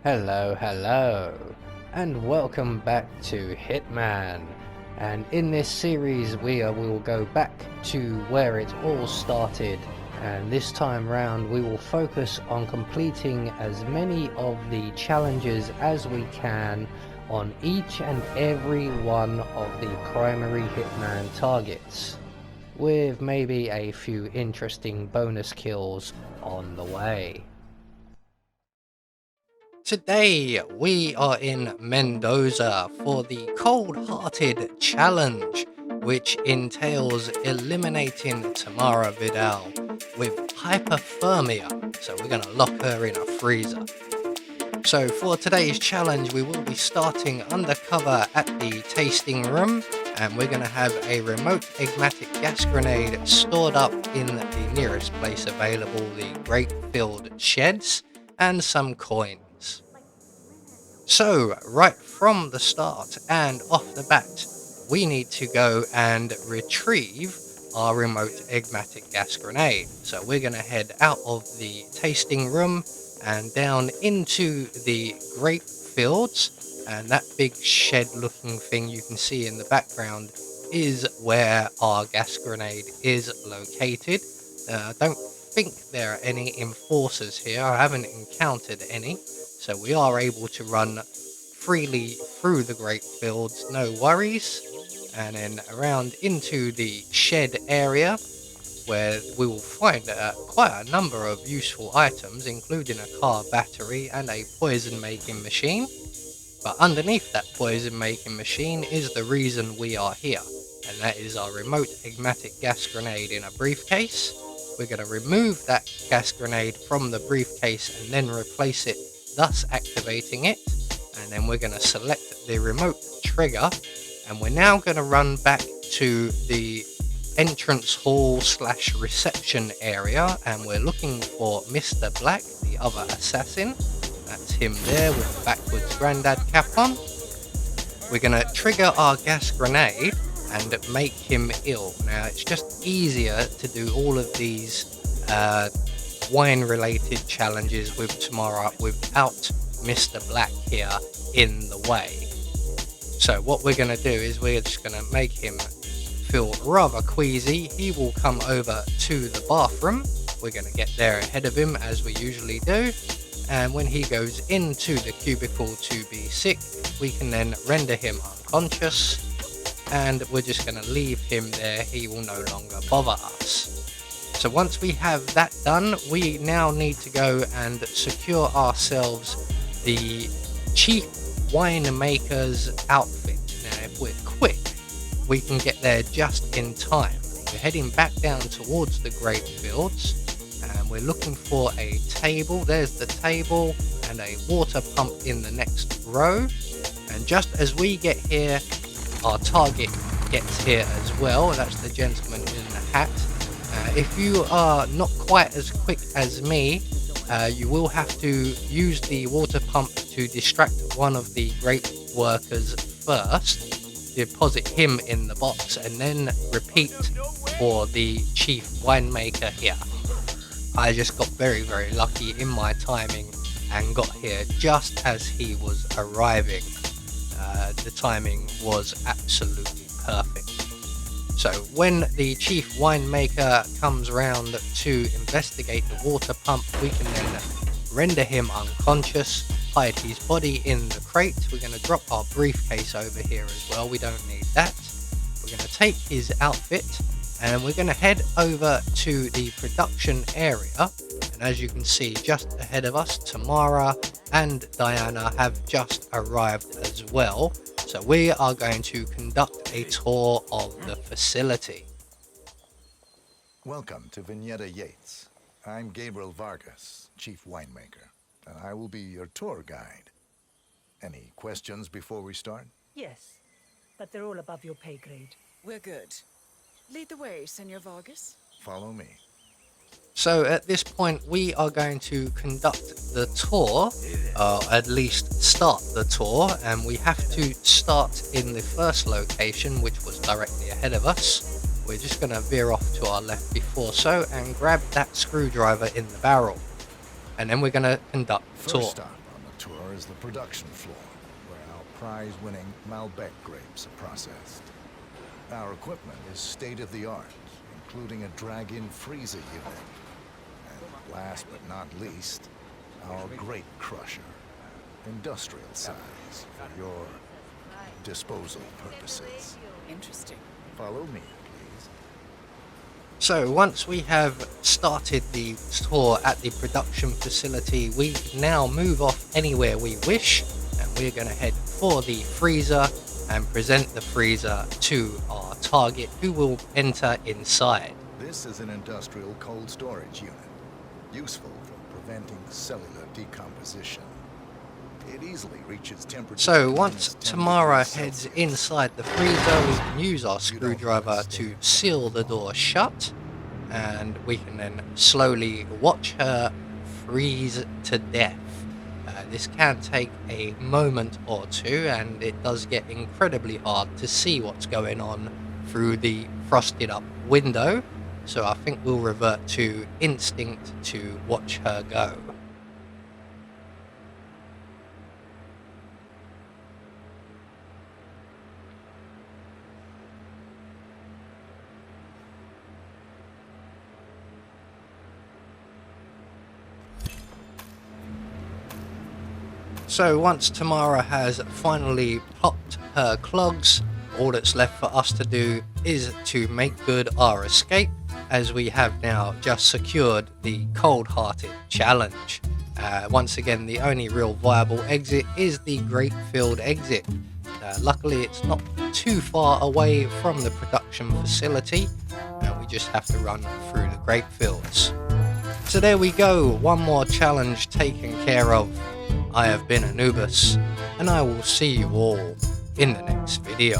Hello, and welcome back to Hitman. And in this series, we will go back to where it all started. And this time round, we will focus on completing as many of the challenges as we can on each and every one of the primary Hitman targets, with maybe a few interesting bonus kills on the way. Today we are in Mendoza for the Coldhearted challenge, which entails eliminating Tamara Vidal with hypothermia, so we're going to lock her in a freezer. So for today's challenge we will be starting undercover at the tasting room, and we're going to have a remote enigmatic gas grenade stored up in the nearest place available, the grape-filled sheds, and some coins. So, right from the start and off the bat, we need to go and retrieve our remote enigmatic gas grenade. So we're going to head out of the tasting room and down into the grape fields, and that big shed looking thing you can see in the background is where our gas grenade is located. I don't think there are any enforcers here. I haven't encountered any. So we are able to run freely through the grape fields, no worries. And then around into the shed area, where we will find quite a number of useful items, including a car battery and a poison making machine. But underneath that poison making machine is the reason we are here, and that is our remote enigmatic gas grenade in a briefcase. We're going to remove that gas grenade from the briefcase and then replace it, thus activating it. And then we're going to select the remote trigger, and we're now going to run back to the entrance hall / reception area, and we're looking for Mr. Black, the other assassin. That's him there with the backwards granddad cap on. We're going to trigger our gas grenade and make him ill. Now it's just easier to do all of these wine related challenges with Tamara without Mr. Black here in the way. So what we're going to do is we're just going to make him feel rather queasy. He will come over to the bathroom. We're going to get there ahead of him as we usually do, and when he goes into the cubicle to be sick, we can then render him unconscious, and we're just going to leave him there. He will no longer bother us. So once we have that done, we now need to go and secure ourselves the chief winemaker's outfit. Now if we're quick, we can get there just in time. We're heading back down towards the grape fields, and we're looking for a table. There's the table, and a water pump in the next row. And just as we get here, our target gets here as well. That's the gentleman in the hat. If you are not quite as quick as me, you will have to use the water pump to distract one of the grape workers first, deposit him in the box, and then repeat for the chief winemaker here. I just got very lucky in my timing and got here just as he was arriving. The timing was absolutely perfect. So when the chief winemaker comes round to investigate the water pump, we can then render him unconscious, hide his body in the crate. We're going to drop our briefcase over here as well. We don't need that. We're going to take his outfit, and we're going to head over to the production area. And as you can see, just ahead of us, Tamara and Diana have just arrived as well. So we are going to conduct a tour of the facility. Welcome to Vignetta Yates. I'm Gabriel Vargas, chief winemaker, and I will be your tour guide. Any questions before we start? Yes, but they're all above your pay grade. We're good. Lead the way, Senor Vargas. Follow me. So at this point we are going to conduct the tour, at least start the tour, and we have to start in the first location, which was directly ahead of us. We're just going to veer off to our left before so and grab that screwdriver in the barrel, and then we're going to conduct the tour. First stop on the tour is is the production floor, where our prize-winning Malbec grapes are processed. Our equipment is state-of-the-art, including a drag-in freezer unit. And last but not least, our grape crusher, industrial size for your disposal purposes. Interesting. Follow me, please. So once we have started the tour at the production facility, we can now move off anywhere we wish, and we're going to head for the freezer and present the freezer to our target, who will enter inside. This is an industrial cold storage unit, useful for preventing cellular decomposition. It easily reaches temperature. So once Tamara heads inside the freezer, we can use our screwdriver to seal the door shut, and we can then slowly watch her freeze to death. This can take a moment or two, and it does get incredibly hard to see what's going on through the frosted up window, so I think we'll revert to instinct to watch her go. So once Tamara has finally popped her clogs, all that's left for us to do is to make good our escape, as we have now just secured the Coldhearted challenge. Once again, the only real viable exit is the grape-filled exit. Luckily, it's not too far away from the production facility, and we just have to run through the grape fields. So there we go, one more challenge taken care of. I have been Anubis, and I will see you all in the next video.